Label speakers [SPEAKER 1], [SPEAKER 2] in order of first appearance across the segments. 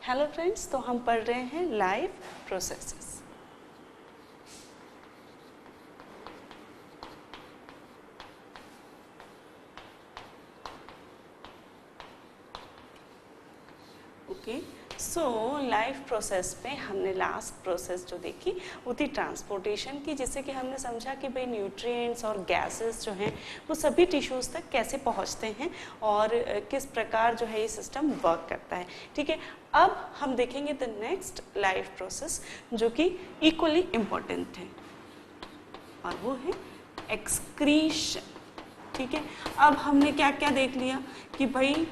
[SPEAKER 1] Hello friends, तो हम पढ़ रहे हैं life processes. Okay, so life process में हमने लास्ट प्रोसेस जो देखी वो थी ट्रांसपोर्टेशन की, जिससे कि हमने समझा कि भाई न्यूट्रिएंट्स और गैसेस जो हैं वो सभी टिश्यूज़ तक कैसे पहुंचते हैं और किस प्रकार जो है ये सिस्टम वर्क करता है। ठीक है, अब हम देखेंगे द नेक्स्ट लाइफ प्रोसेस जो कि इक्वली इम्पोर्टेंट है और वो है एक्सक्रीशन। ठीक है, अब हमने क्या क्या देख लिया कि भाई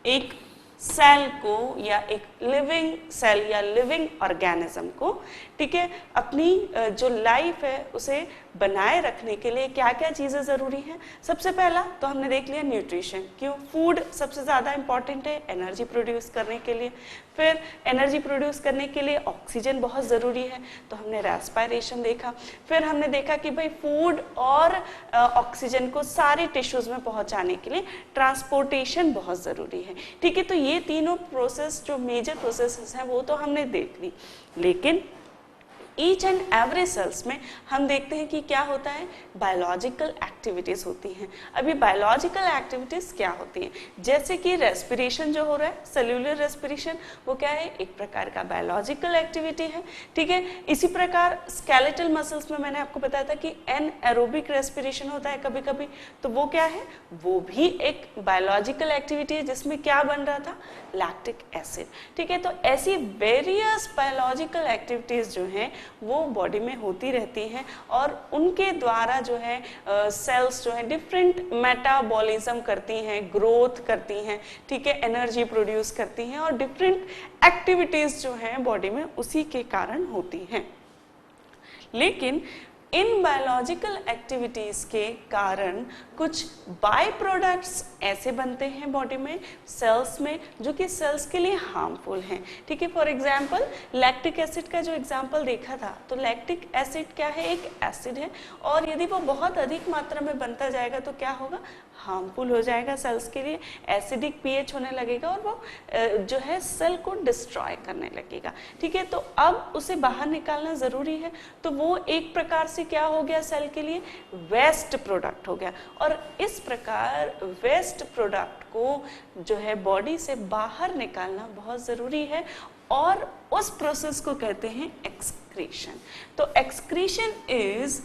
[SPEAKER 1] एक सेल को या एक लिविंग सेल या लिविंग ऑर्गेनिज्म को, ठीक है, अपनी जो लाइफ है उसे बनाए रखने के लिए क्या क्या चीज़ें ज़रूरी हैं। सबसे पहला तो हमने देख लिया न्यूट्रिशन। क्यों? फूड सबसे ज़्यादा इंपॉर्टेंट है एनर्जी प्रोड्यूस करने के लिए। फिर एनर्जी प्रोड्यूस करने के लिए ऑक्सीजन बहुत ज़रूरी है, तो हमने रेस्पिरेशन देखा। फिर हमने देखा कि भाई फूड और ऑक्सीजन को सारे टिश्यूज़ में पहुंचाने के लिए ट्रांसपोर्टेशन बहुत ज़रूरी है। ठीक है, तो ये तीनों प्रोसेस जो मेजर प्रोसेसेस हैं वो तो हमने देख ली, लेकिन ईच एंड एवरी सेल्स में हम देखते हैं कि क्या होता है, बायोलॉजिकल एक्टिविटीज़ होती हैं। अभी बायोलॉजिकल एक्टिविटीज़ क्या होती हैं? जैसे कि रेस्पिरेशन जो हो रहा है, सेल्यूलर रेस्पिरेशन, वो क्या है, एक प्रकार का बायोलॉजिकल एक्टिविटी है। ठीक है, इसी प्रकार स्केलेटल मसल्स में मैंने आपको बताया था कि एनएरोबिक रेस्पिरेशन होता है कभी कभी, तो वो क्या है, वो भी एक बायोलॉजिकल एक्टिविटी है जिसमें क्या बन रहा था, लैक्टिक एसिड। ठीक है, तो ऐसी वेरियस बायोलॉजिकल एक्टिविटीज़ जो हैं वो बॉडी में होती रहती हैं और उनके द्वारा जो है सेल्स जो है डिफरेंट मेटाबॉलिज्म करती हैं, ग्रोथ करती हैं, ठीक है, एनर्जी प्रोड्यूस करती हैं और डिफरेंट एक्टिविटीज़ जो हैं बॉडी में उसी के कारण होती हैं। लेकिन इन बायोलॉजिकल एक्टिविटीज़ के कारण कुछ बाय प्रोडक्ट्स ऐसे बनते हैं बॉडी में, सेल्स में, जो कि सेल्स के लिए हार्मफुल हैं। ठीक है, फॉर एग्जांपल लैक्टिक एसिड का जो एग्जांपल देखा था, तो लैक्टिक एसिड क्या है, एक एसिड है और यदि वो बहुत अधिक मात्रा में बनता जाएगा तो क्या होगा, हार्मफुल हो जाएगा सेल्स के लिए, एसिडिक पीएच होने लगेगा और वो जो है सेल को डिस्ट्रॉय करने लगेगा। ठीक है, तो अब उसे बाहर निकालना ज़रूरी है, तो वो एक प्रकार से क्या हो गया, सेल के लिए वेस्ट प्रोडक्ट हो गया और इस प्रकार वेस्ट प्रोडक्ट को जो है बॉडी से बाहर निकालना बहुत ज़रूरी है और उस प्रोसेस को कहते हैं एक्सक्रीशन। तो excretion is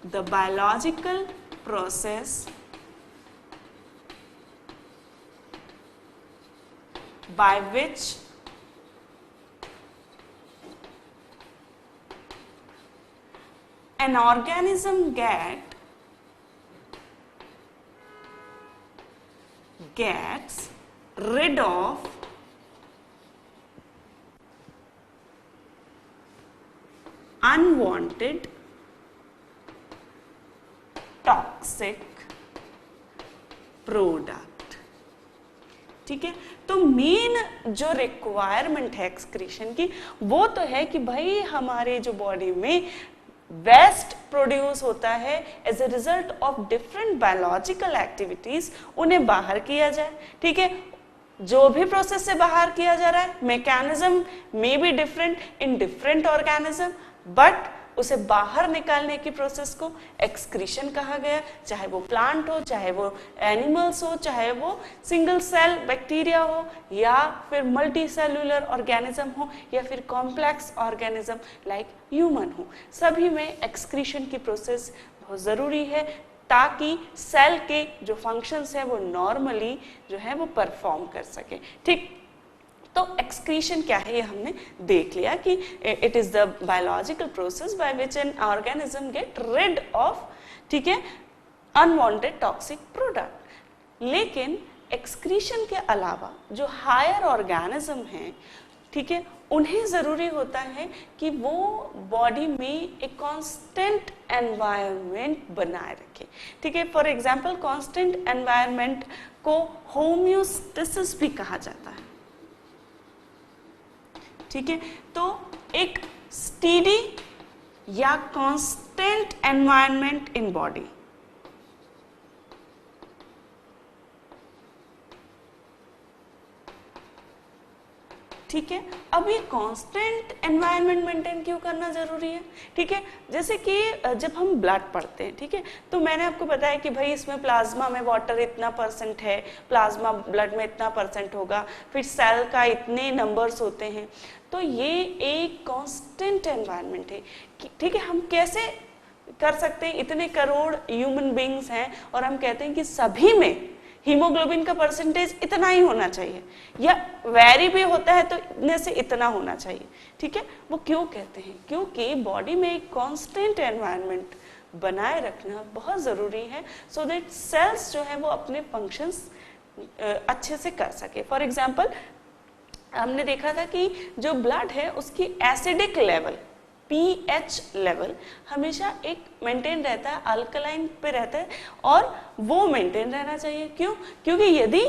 [SPEAKER 1] the biological process by which an organism gets rid of unwanted toxic product। ठीक है, तो मेन जो रिक्वायरमेंट है एक्सक्रीशन की वो तो है कि भाई हमारे जो बॉडी में वेस्ट प्रोड्यूस होता है as a result of different biological activities, उन्हें बाहर किया जाए। ठीक है, जो भी प्रोसेस से बाहर किया जा रहा है, mechanism may be different in different organism, but उसे बाहर निकालने की प्रोसेस को एक्सक्रीशन कहा गया। चाहे वो प्लांट हो, चाहे वो एनिमल्स हो, चाहे वो सिंगल सेल बैक्टीरिया हो या फिर मल्टी सेलुलर ऑर्गेनिज्म हो या फिर कॉम्प्लेक्स ऑर्गेनिज्म लाइक ह्यूमन हो, सभी में एक्सक्रीशन की प्रोसेस बहुत ज़रूरी है ताकि सेल के जो फंक्शंस है वो नॉर्मली जो है वो परफॉर्म कर सके। ठीक, तो एक्सक्रीशन क्या है ये हमने देख लिया कि it is the biological process by which an organism get rid of, ठीक है, अनवांटेड टॉक्सिक प्रोडक्ट। लेकिन एक्सक्रीशन के अलावा जो हायर ऑर्गेनिज्म हैं, ठीक है, उन्हें ज़रूरी होता है कि वो बॉडी में एक कांस्टेंट एनवायरनमेंट बनाए रखे। ठीक है, फॉर एग्जांपल कांस्टेंट एनवायरनमेंट को होम्योस्टेसिस भी कहा जाता है। ठीक है, तो एक स्टेडी या कांस्टेंट एनवायरनमेंट इन बॉडी, ठीक है। अब ये कांस्टेंट एनवायरनमेंट मेंटेन क्यों करना जरूरी है? ठीक है, जैसे कि जब हम ब्लड पढ़ते हैं, ठीक है, तो मैंने आपको बताया कि भाई इसमें प्लाज्मा में वाटर इतना % है, प्लाज्मा ब्लड में इतना % होगा, फिर सेल का इतने नंबर्स होते हैं, तो ये एक कांस्टेंट एनवायरनमेंट है। ठीक है, हम कैसे कर सकते हैं? इतने करोड़ ह्यूमन बींग्स हैं और हम कहते हैं कि सभी में हीमोग्लोबिन का % इतना ही होना चाहिए, या वेरी भी होता है तो इतने से इतना होना चाहिए। ठीक है, वो क्यों कहते हैं? क्योंकि बॉडी में एक कांस्टेंट एनवायरनमेंट बनाए रखना बहुत ज़रूरी है, सो दैट सेल्स जो है वो अपने फंक्शंस अच्छे से कर सके। फॉर एग्जाम्पल, हमने देखा था कि जो ब्लड है उसकी एसिडिक लेवल, pH लेवल हमेशा एक मेंटेन रहता है, अल्कलाइन पे रहता है, और वो मेंटेन रहना चाहिए। क्यों? क्योंकि यदि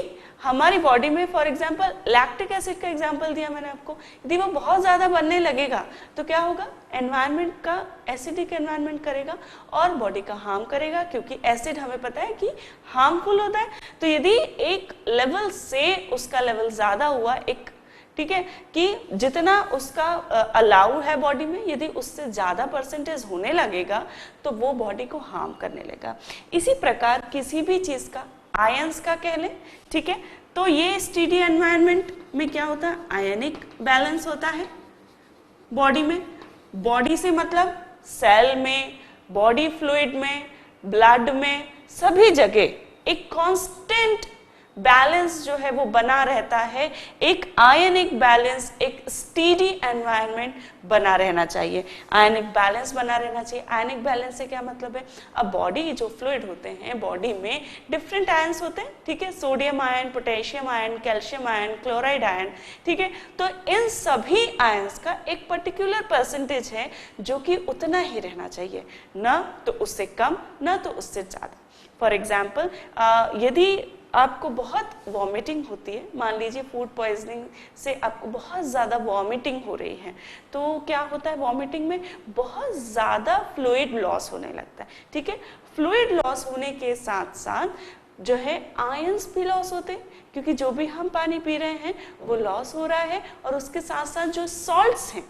[SPEAKER 1] हमारी बॉडी में, फॉर एग्जांपल लैक्टिक एसिड का एग्जांपल दिया मैंने आपको, यदि वो बहुत ज़्यादा बनने लगेगा तो क्या होगा? एनवायरनमेंट का एसिडिक एनवायरनमेंट करेगा और बॉडी का हार्म करेगा, क्योंकि एसिड हमें पता है कि हार्मफुल होता है। तो यदि एक लेवल से उसका लेवल ज़्यादा हुआ, एक, ठीक है, कि जितना उसका अलाउ है बॉडी में, यदि उससे ज़्यादा % होने लगेगा तो वो बॉडी को हार्म करने लगेगा। इसी प्रकार किसी भी चीज़ का, आयंस का कह लें, ठीक है, तो ये स्टीडी एनवायरनमेंट में क्या होता है? आयनिक बैलेंस होता है बॉडी में। बॉडी से मतलब सेल में, बॉडी फ्लूइड में, ब्लड में, सभी जगह एक कांस्टेंट बैलेंस जो है वो बना रहता है। एक आयनिक बैलेंस, एक स्टीडी एनवायरनमेंट बना रहना चाहिए। आयनिक बैलेंस बना रहना चाहिए। आयनिक बैलेंस से क्या मतलब है? अब बॉडी जो फ्लूइड होते हैं, बॉडी में डिफरेंट आयंस होते हैं, ठीक है, sodium ion, potassium ion, calcium ion, chloride ion, ठीक है, तो इन सभी आयंस का एक पर्टिकुलर % है जो कि उतना ही रहना चाहिए, न तो उससे कम, न तो उससे ज़्यादा। फॉर एग्जाम्पल, यदि आपको बहुत वॉमिटिंग होती है, मान लीजिए फूड पॉइजनिंग से आपको बहुत ज़्यादा वॉमिटिंग हो रही है, तो क्या होता है? वॉमिटिंग में बहुत ज़्यादा फ्लूइड लॉस होने लगता है। ठीक है, फ्लूइड लॉस होने के साथ साथ जो है आयंस भी लॉस होते हैं, क्योंकि जो भी हम पानी पी रहे हैं वो लॉस हो रहा है, और उसके साथ साथ जो सॉल्ट्स हैं,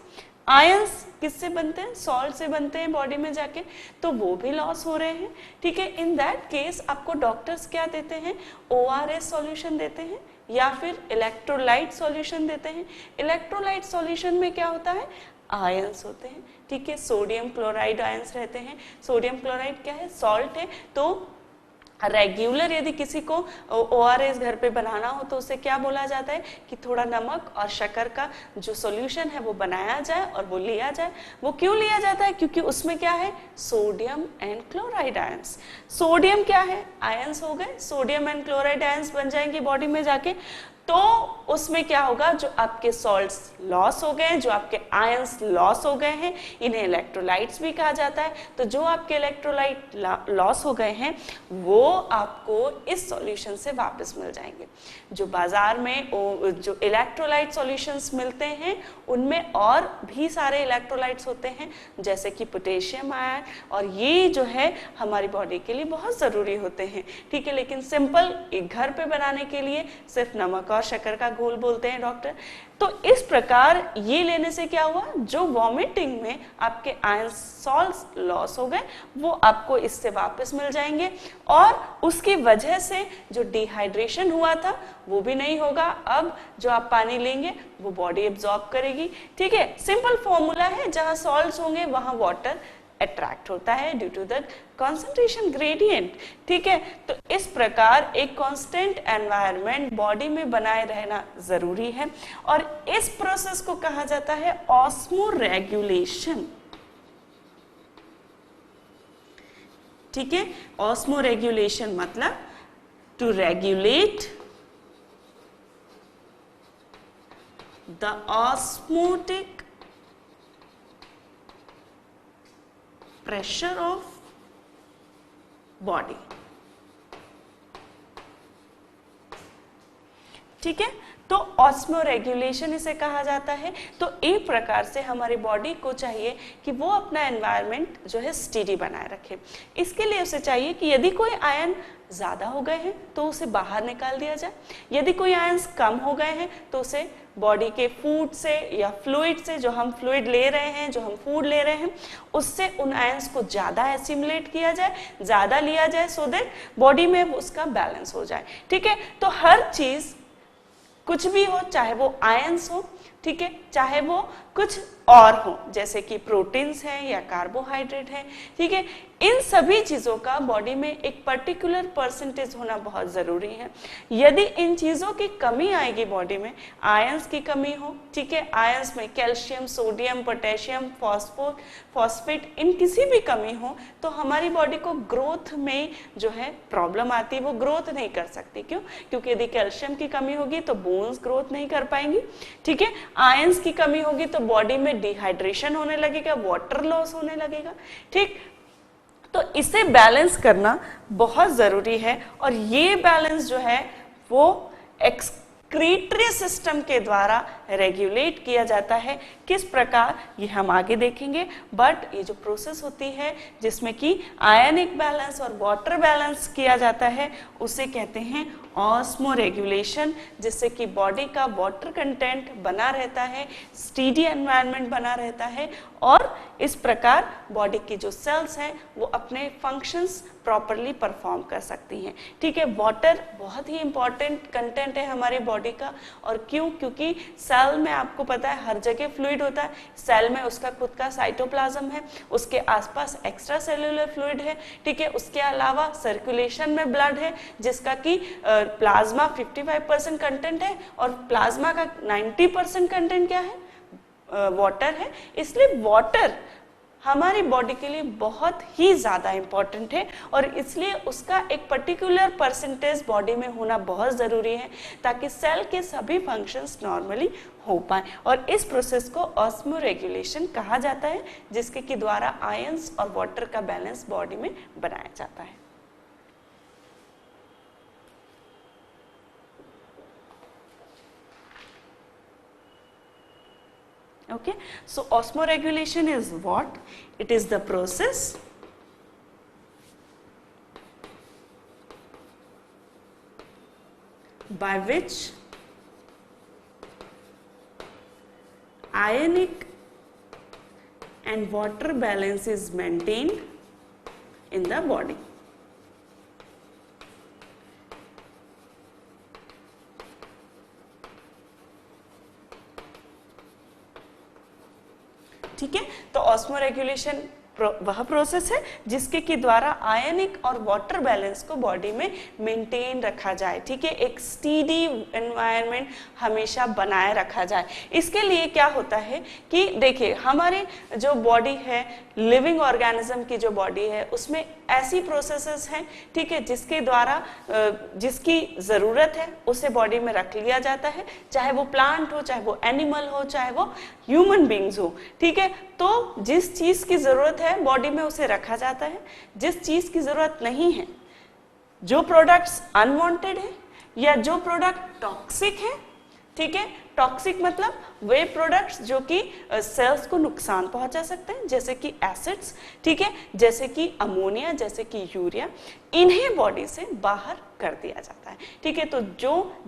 [SPEAKER 1] आयंस किससे बनते हैं? सॉल्ट से बनते हैं बॉडी में जाके, तो वो भी लॉस हो रहे हैं। ठीक है, इन दैट केस आपको डॉक्टर्स क्या देते हैं? ORS सॉल्यूशन देते हैं या फिर इलेक्ट्रोलाइट सॉल्यूशन देते हैं। इलेक्ट्रोलाइट सॉल्यूशन में क्या होता है? आयंस होते हैं, ठीक है, सोडियम क्लोराइड आयंस रहते हैं। सोडियम क्लोराइड क्या है? सॉल्ट है। तो रेगुलर यदि किसी को ORS घर पे बनाना हो तो उसे क्या बोला जाता है? कि थोड़ा नमक और शक्कर का जो सॉल्यूशन है वो बनाया जाए और वो लिया जाए। वो क्यों लिया जाता है? क्योंकि उसमें क्या है? Sodium and chloride ions. Sodium क्या है? आयंस हो गए, सोडियम एंड क्लोराइड आयंस बन जाएंगे बॉडी में जाके, तो उसमें क्या होगा? जो आपके सॉल्ट्स लॉस हो गए हैं, जो आपके आयंस लॉस हो गए हैं, इन्हें इलेक्ट्रोलाइट्स भी कहा जाता है। तो जो आपके इलेक्ट्रोलाइट लॉस हो गए हैं वो आपको इस सॉल्यूशन से वापस मिल जाएंगे। जो बाजार में जो इलेक्ट्रोलाइट सॉल्यूशंस मिलते हैं उनमें और भी सारे इलेक्ट्रोलाइट्स होते हैं, जैसे कि पोटेशियम आयन, और ये जो है हमारी बॉडी के लिए बहुत ज़रूरी होते हैं। ठीक है, लेकिन सिंपल घर पे बनाने के लिए सिर्फ नमक और शक्कर का घोल बोलते हैं डॉक्टर। तो इस प्रकार ये लेने से क्या हुआ? जो वॉमिटिंग में आपके आयन सॉल्ट्स लॉस हो गए वो आपको इससे वापस मिल जाएंगे, और उसकी वजह से जो डिहाइड्रेशन हुआ था वो भी नहीं होगा। अब जो आप पानी लेंगे वो बॉडी एब्जॉर्ब करेगी। ठीक है, सिंपल फॉर्मूला है, जहां सॉल्ट्स होंगे वहां वाटर अट्रैक्ट होता है due to the concentration gradient. ठीक है, तो इस प्रकार एक कांस्टेंट एनवायरनमेंट बॉडी में बनाए रहना जरूरी है, और इस प्रोसेस को कहा जाता है ऑस्मोरेगुलेशन। ठीक है, ऑस्मोरेगुलेशन मतलब to regulate the osmotic pressure of body। ठीक है, तो ऑस्मोरेगुलेशन इसे कहा जाता है। तो एक प्रकार से हमारी बॉडी को चाहिए कि वो अपना एनवायरनमेंट जो है स्टेडी बनाए रखे। इसके लिए उसे चाहिए कि यदि कोई आयन ज़्यादा हो गए हैं तो उसे बाहर निकाल दिया जाए, यदि कोई आयन्स कम हो गए हैं तो उसे बॉडी के फूड से या फ्लूइड से, जो हम फ्लूइड ले रहे हैं, जो हम फूड ले रहे हैं, उससे उन आयन्स को ज़्यादा एसिमुलेट किया जाए, ज़्यादा लिया जाए, सो दैट बॉडी में उसका बैलेंस हो जाए। ठीक है, तो हर चीज़ कुछ भी हो, चाहे वो आयन्स हो, ठीक है, चाहे वो कुछ और हो, जैसे कि प्रोटीन्स हैं या कार्बोहाइड्रेट है, ठीक है, इन सभी चीज़ों का बॉडी में एक पर्टिकुलर परसेंटेज होना बहुत ज़रूरी है। यदि इन चीज़ों की कमी आएगी बॉडी में, आयंस की कमी हो, ठीक है, आयंस में कैल्शियम, सोडियम, पोटेशियम, फॉस्फेट, इन किसी भी कमी हो तो हमारी बॉडी को ग्रोथ में जो है प्रॉब्लम आती है, वो ग्रोथ नहीं कर सकती। क्यों? क्योंकि यदि कैल्शियम की कमी होगी तो बोन्स ग्रोथ नहीं कर पाएंगी, ठीक है, आयंस की कमी होगी तो बॉडी में डिहाइड्रेशन होने लगेगा, वाटर लॉस होने लगेगा। ठीक, तो इसे बैलेंस करना बहुत ज़रूरी है और ये बैलेंस जो है वो एक्सक्रीटरी सिस्टम के द्वारा रेगुलेट किया जाता है। किस प्रकार, ये हम आगे देखेंगे, बट ये जो प्रोसेस होती है जिसमें कि आयनिक बैलेंस और वाटर बैलेंस किया जाता है उसे कहते हैं ऑस्मोरेगुलेशन, जिससे कि बॉडी का वाटर कंटेंट बना रहता है, स्टीडी एनवायरनमेंट बना रहता है और इस प्रकार बॉडी की जो सेल्स हैं वो अपने फंक्शंस प्रॉपरली परफॉर्म कर सकती हैं। ठीक है, वाटर बहुत ही इंपॉर्टेंट कंटेंट है हमारी बॉडी का। और क्यों? क्योंकि सेल में आपको पता है हर जगह फ्लूइड होता है, सेल में उसका खुद का साइटोप्लाज्म है, उसके आसपास एक्स्ट्रा सेलुलर फ्लूइड है, ठीक है, उसके अलावा सर्कुलेशन में ब्लड है जिसका कि प्लाज्मा 55% कंटेंट है और प्लाज्मा का 90% कंटेंट क्या है? वाटर है। इसलिए वाटर हमारी बॉडी के लिए बहुत ही ज़्यादा इम्पॉर्टेंट है और इसलिए उसका एक पर्टिकुलर परसेंटेज बॉडी में होना बहुत ज़रूरी है ताकि सेल के सभी फंक्शंस नॉर्मली हो पाए। और इस प्रोसेस को ऑस्मोरेगुलेशन कहा जाता है, जिसके के द्वारा आयंस और वाटर का बैलेंस बॉडी में बनाया जाता है। Okay, so osmoregulation is what? It is the process by which ionic and water balance is maintained in the body. ठीक है, तो ऑस्मोरेगुलेशन वह प्रोसेस है जिसके के द्वारा आयनिक और वाटर बैलेंस को बॉडी में मेंटेन रखा जाए। ठीक है, एक स्टीडी एनवायरनमेंट हमेशा बनाए रखा जाए। इसके लिए क्या होता है कि देखिए हमारे जो बॉडी है, लिविंग ऑर्गेनिज्म की जो बॉडी है, उसमें ऐसी प्रोसेसेस हैं, ठीक है, जिसके द्वारा जिसकी ज़रूरत है उसे बॉडी में रख लिया जाता है, चाहे वो प्लांट हो, चाहे वो एनिमल हो, चाहे वो ह्यूमन बींग्स हो। ठीक है, तो जिस चीज़ की ज़रूरत है बॉडी में उसे रखा जाता है, जिस चीज़ की ज़रूरत नहीं है, जो प्रोडक्ट्स अनवांटेड है या जो प्रोडक्ट टॉक्सिक है, ठीक है, टॉक्सिक मतलब वे प्रोडक्ट्स जो कि सेल्स को नुकसान पहुंचा सकते हैं, जैसे कि एसिड्स, ठीक है, जैसे कि अमोनिया, जैसे कि यूरिया, इन्हें बॉडी से बाहर कर दिया जाता है। ठीक है, तो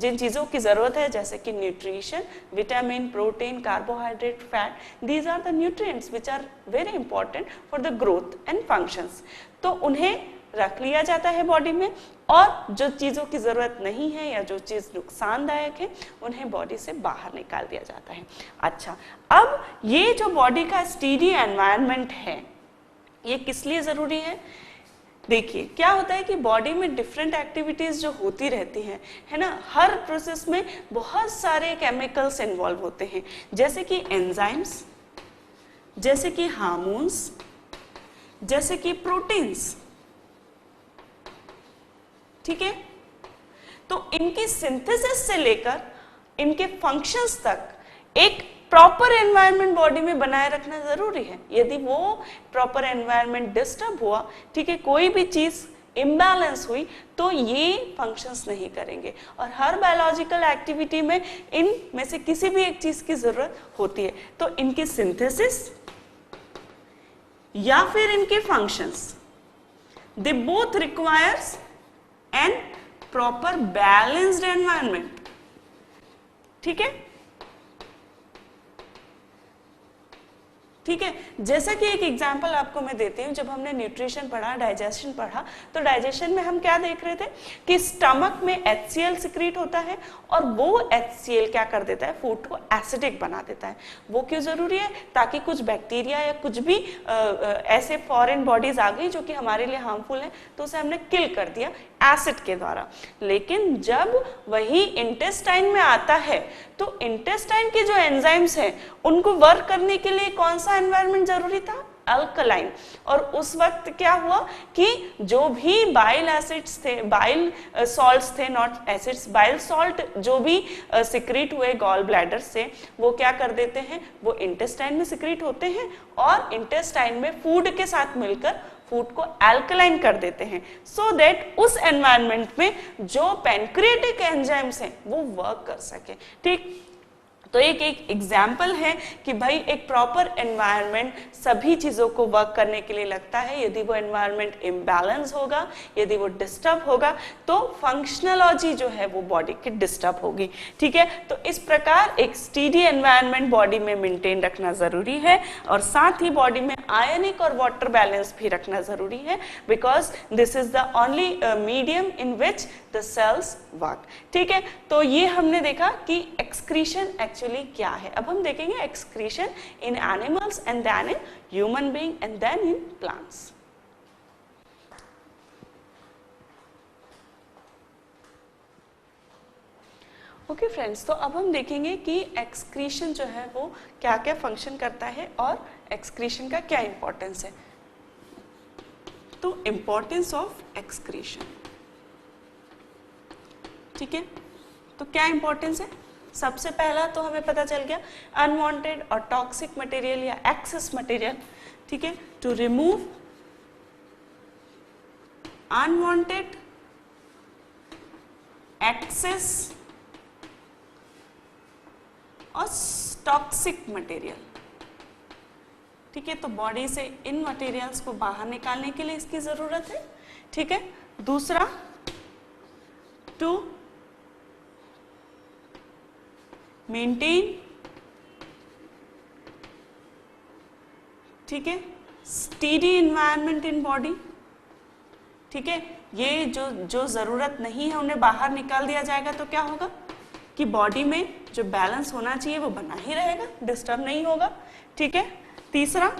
[SPEAKER 1] जिन चीज़ों की ज़रूरत है जैसे कि nutrition, vitamin, protein, carbohydrate, fat, these are the nutrients which are very important for the growth and functions, तो उन्हें रख लिया जाता है बॉडी में। और जो चीज़ों की ज़रूरत नहीं है या जो चीज़ नुकसानदायक है उन्हें बॉडी से बाहर निकाल दिया जाता है। अच्छा, अब ये जो बॉडी का स्टीडी एनवायरनमेंट है ये किस लिए ज़रूरी है? देखिए क्या होता है कि बॉडी में डिफरेंट एक्टिविटीज़ जो होती रहती हैं, है ना, हर प्रोसेस में बहुत सारे केमिकल्स इन्वॉल्व होते हैं, जैसे कि एंजाइम्स, जैसे कि हार्मोन्स, जैसे कि प्रोटीन्स। ठीक है, तो इनकी सिंथेसिस से लेकर इनके फंक्शंस तक एक प्रॉपर एनवायरनमेंट बॉडी में बनाए रखना जरूरी है। यदि वो प्रॉपर एनवायरनमेंट डिस्टर्ब हुआ, ठीक है, कोई भी चीज इम्बैलेंस हुई तो ये फंक्शंस नहीं करेंगे। और हर बायोलॉजिकल एक्टिविटी में इन में से किसी भी एक चीज की जरूरत होती है, तो इनकी सिंथेसिस या फिर इनके functions, they both requires N proper balanced environment. ठीक है, ठीक है। जैसा कि एक एग्जांपल आपको मैं देती हूँ, जब हमने न्यूट्रिशन पढ़ा, डाइजेशन पढ़ा, तो डाइजेशन में हम क्या देख रहे थे कि स्टमक में HCl सिक्रीट होता है और वो HCl क्या कर देता है, फूड को एसिडिक बना देता है। वो क्यों जरूरी है? ताकि कुछ बैक्टीरिया या कुछ भी ऐसे फॉरेन बॉडीज आ गई जो कि हमारे लिए हार्मफुल है, तो उसे हमने किल कर दिया एसिड के द्वारा। लेकिन जब वही इंटेस्टाइन में आता है तो इंटेस्टाइन के जो एंजाइम्स हैं उनको वर्क करने के लिए कौन सा एनवायरनमेंट जरूरी था? अल्कलाइन। और उस वक्त क्या हुआ कि जो भी बाइल एसिड्स थे, बाइल सॉल्ट्स थे, नॉट एसिड्स, बाइल सॉल्ट जो भी सिक्रीट हुए गॉल ब्लैडर से, वो क्या कर देते हैं, वो इंटेस्टाइन में सिक्रीट होते हैं और इंटेस्टाइन में फूड के साथ मिलकर फूड को अल्कलाइन कर देते हैं, सो दैट उस एनवायरनमेंट में जो पैनक्रियाटिक एंजाइम्स हैं वो वर्क कर सके। ठीक, तो एक एग्जाम्पल है कि भाई एक प्रॉपर एनवायरनमेंट सभी चीजों को वर्क करने के लिए लगता है। यदि वो एनवायरनमेंट इम्बैलेंस होगा, यदि वो डिस्टर्ब होगा, तो फंक्शनोलॉजी जो है वो बॉडी की डिस्टर्ब होगी। ठीक है, तो इस प्रकार एक स्टीडी एनवायरनमेंट बॉडी में मेंटेन रखना जरूरी है और साथ ही बॉडी में आयनिक और वाटर बैलेंस भी रखना जरूरी है, because this is the only medium in which the cells work. ठीक है, तो ये हमने देखा कि एक्सक्रीशन एक्चुअली क्या है। अब हम देखेंगे excretion in animals and then in human being and then in plants. Okay friends, तो अब हम देखेंगे कि एक्सक्रीशन जो है वो क्या क्या फंक्शन करता है और एक्सक्रीशन का क्या इंपॉर्टेंस है। तो इंपॉर्टेंस ऑफ एक्सक्रीशन, ठीक है, तो क्या इंपॉर्टेंस है? सबसे पहला तो हमें पता चल गया अनवांटेड और टॉक्सिक मटेरियल या एक्सेस मटेरियल। ठीक है, टू रिमूव अनवांटेड, एक्सेस और टॉक्सिक मटेरियल। ठीक है, तो बॉडी से इन मटेरियल्स को बाहर निकालने के लिए इसकी जरूरत है। ठीक है, दूसरा टू मेंटेन, ठीक है, स्टीडी एनवायरनमेंट इन बॉडी। ठीक है, ये जो जरूरत नहीं है उन्हें बाहर निकाल दिया जाएगा तो क्या होगा कि बॉडी में जो बैलेंस होना चाहिए वो बना ही रहेगा, डिस्टर्ब नहीं होगा। ठीक है, तीसरा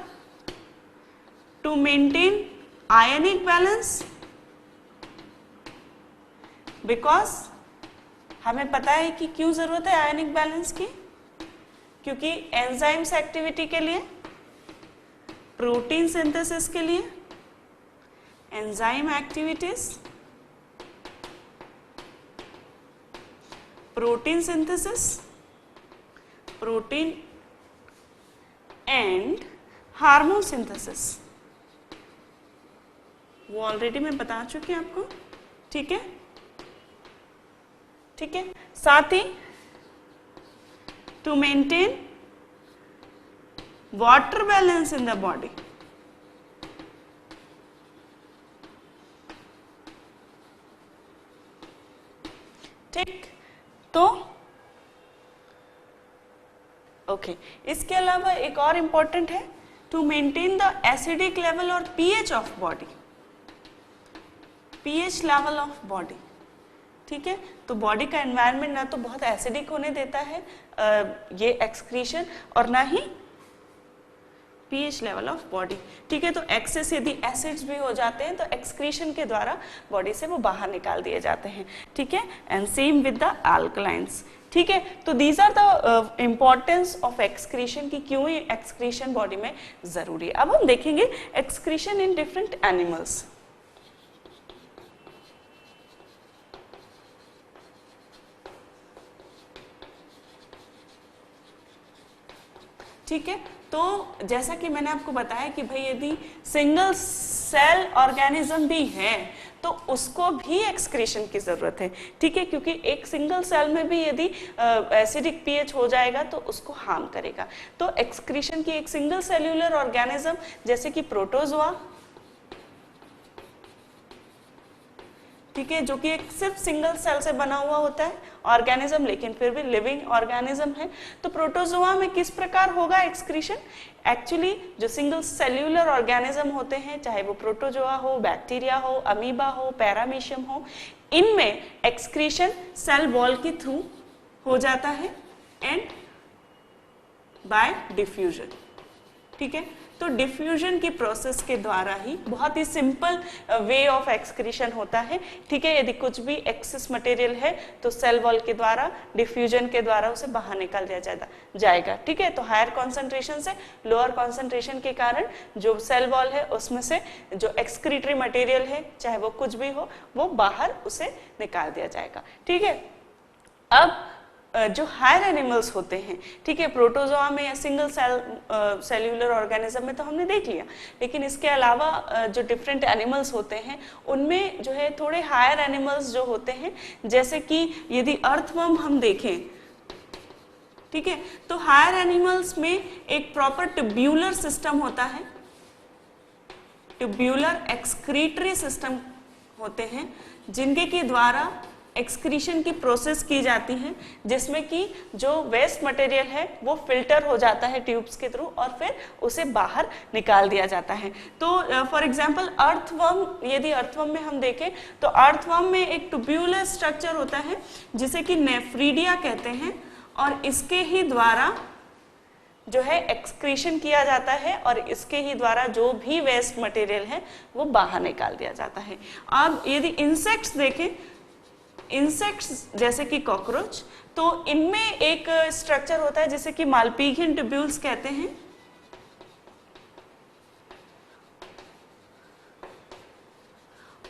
[SPEAKER 1] to maintain ionic balance, because हमें पता है कि क्यों जरूरत है आयनिक बैलेंस की, क्योंकि एंजाइम्स एक्टिविटी के लिए, प्रोटीन सिंथेसिस के लिए, enzyme activities, protein synthesis, protein and hormone synthesis, वो ऑलरेडी मैं बता चुकी हूं आपको। ठीक है, ठीक है, साथ ही to maintain water balance in the body. ठीक, तो ओके, इसके अलावा एक और इंपॉर्टेंट है to maintain the acidic level और pH of body, pH level of body. ठीक है, तो बॉडी का एनवायरनमेंट ना तो बहुत एसिडिक होने देता है ये एक्सक्रीशन, और ना ही पीएच लेवल ऑफ बॉडी। ठीक है, तो एक्सेस यदि एसिड्स भी हो जाते हैं तो एक्सक्रीशन के द्वारा बॉडी से वो बाहर निकाल दिए जाते हैं। ठीक है, and same with the alkalines. ठीक है, तो these are the importance of excretion की क्यों ये एक्सक्रीशन बॉडी में जरूरी है। अब हम देखेंगे एक्सक्रीशन इन डिफरेंट एनिमल्स। ठीक है, तो जैसा कि मैंने आपको बताया कि भाई यदि सिंगल सेल ऑर्गेनिज्म भी है तो उसको भी एक्सक्रीशन की जरूरत है, ठीक है, क्योंकि एक सिंगल सेल में भी यदि एसिडिक पीएच हो जाएगा तो उसको हार्म करेगा। तो एक्सक्रीशन की एक सिंगल सेल्यूलर ऑर्गेनिज्म जैसे कि प्रोटोजोआ, ठीक है, जो कि एक सिर्फ सिंगल सेल से बना हुआ होता है ऑर्गेनिज्म, लेकिन फिर भी लिविंग ऑर्गेनिज्म है। तो प्रोटोजोआ में किस प्रकार होगा एक्सक्रीशन? एक्चुअली जो सिंगल सेल्यूलर ऑर्गेनिज्म होते हैं, चाहे वो प्रोटोजोआ हो, बैक्टीरिया हो, अमीबा हो, पैरामीशियम हो, इनमें एक्सक्रीशन सेल वॉल के थ्रू हो जाता है एंड बाय डिफ्यूजन, ठीक है। तो डिफ्यूजन की प्रोसेस के द्वारा ही बहुत ही सिंपल वे ऑफ एक्सक्रीशन होता है, ठीक है। यदि कुछ भी एक्सेस मटेरियल है तो सेल वॉल के द्वारा डिफ्यूजन के द्वारा उसे बाहर निकाल दिया जाएगा, ठीक है। तो हायर कॉन्सेंट्रेशन से लोअर कॉन्सेंट्रेशन के कारण जो सेल वॉल है उसमें से जो एक्सक्रीटरी मटेरियल है, चाहे वो कुछ भी हो, वो बाहर उसे निकाल दिया जाएगा, ठीक है। अब जो हायर एनिमल्स होते हैं, ठीक है, प्रोटोजोआ में या सिंगल सेल्यूलर ऑर्गेनिज्म में तो हमने देख लिया, लेकिन इसके अलावा जो डिफरेंट एनिमल्स होते हैं उनमें जो है थोड़े हायर एनिमल्स जो होते हैं, जैसे कि यदि अर्थवर्म हम देखें, ठीक है, तो हायर एनिमल्स में एक प्रॉपर ट्यूब्यूलर सिस्टम होता है, ट्यूब्यूलर एक्सक्रीटरी सिस्टम होते हैं जिनके के द्वारा एक्सक्रीशन की प्रोसेस की जाती है, जिसमें कि जो वेस्ट मटेरियल है वो फिल्टर हो जाता है ट्यूब्स के थ्रू और फिर उसे बाहर निकाल दिया जाता है। तो फॉर एग्जांपल अर्थवर्म, यदि अर्थवर्म में हम देखें तो अर्थवर्म में एक ट्यूब्यूलर स्ट्रक्चर होता है जिसे कि नेफ्रीडिया कहते हैं, और इसके ही द्वारा जो है एक्सक्रीशन किया जाता है और इसके ही द्वारा जो भी वेस्ट मटेरियल है वो बाहर निकाल दिया जाता है। अब यदि इंसेक्ट्स देखें, इंसेक्ट्स जैसे कि कॉकरोच, तो इनमें एक स्ट्रक्चर होता है जिसे कि मालपीघियन ट्यूब्यूल्स कहते हैं,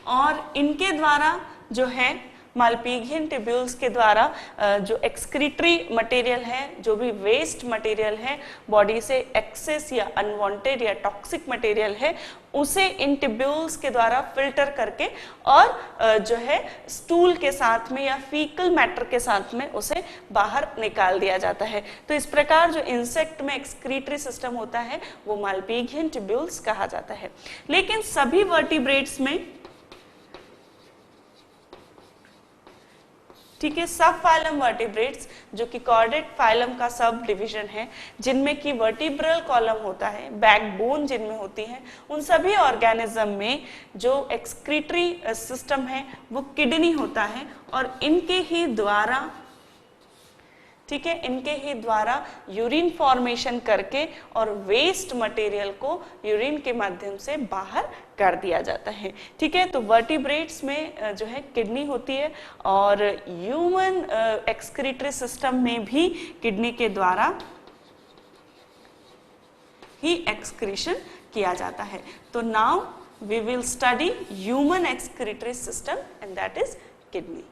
[SPEAKER 1] और इनके द्वारा जो है मालपीघियन ट्यूब्यूल्स के द्वारा जो एक्सक्रीटरी मटेरियल है, जो भी वेस्ट मटेरियल है बॉडी से एक्सेस या अनवांटेड या टॉक्सिक मटेरियल है, उसे इन ट्यूब्यूल्स के द्वारा फिल्टर करके और जो है स्टूल के साथ में या फीकल मैटर के साथ में उसे बाहर निकाल दिया जाता है। तो इस प्रकार जो इंसेक्ट में एक्सक्रीटरी सिस्टम होता है वो मालपीघियन ट्यूब्यूल्स कहा जाता है। लेकिन सभी वर्टिब्रेट्स में, ठीक है, सब फाइलम वर्टिब्रेट्स जो कि कॉर्डेट फाइलम का सब डिवीजन है, जिनमें कि वर्टिब्रल कॉलम होता है, बैकबोन जिनमें होती है, उन सभी ऑर्गेनिज्म में जो एक्सक्रीटरी सिस्टम है वो किडनी होता है, और इनके ही द्वारा, ठीक है, इनके ही द्वारा यूरिन फॉर्मेशन करके और वेस्ट मटेरियल को यूरिन के माध्यम से बाहर कर दिया जाता है, ठीक है। तो वर्टिब्रेट्स में जो है किडनी होती है, और ह्यूमन एक्सक्रीटरी सिस्टम में भी किडनी के द्वारा ही एक्सक्रीशन किया जाता है। तो now we will study human excretory system and that is kidney.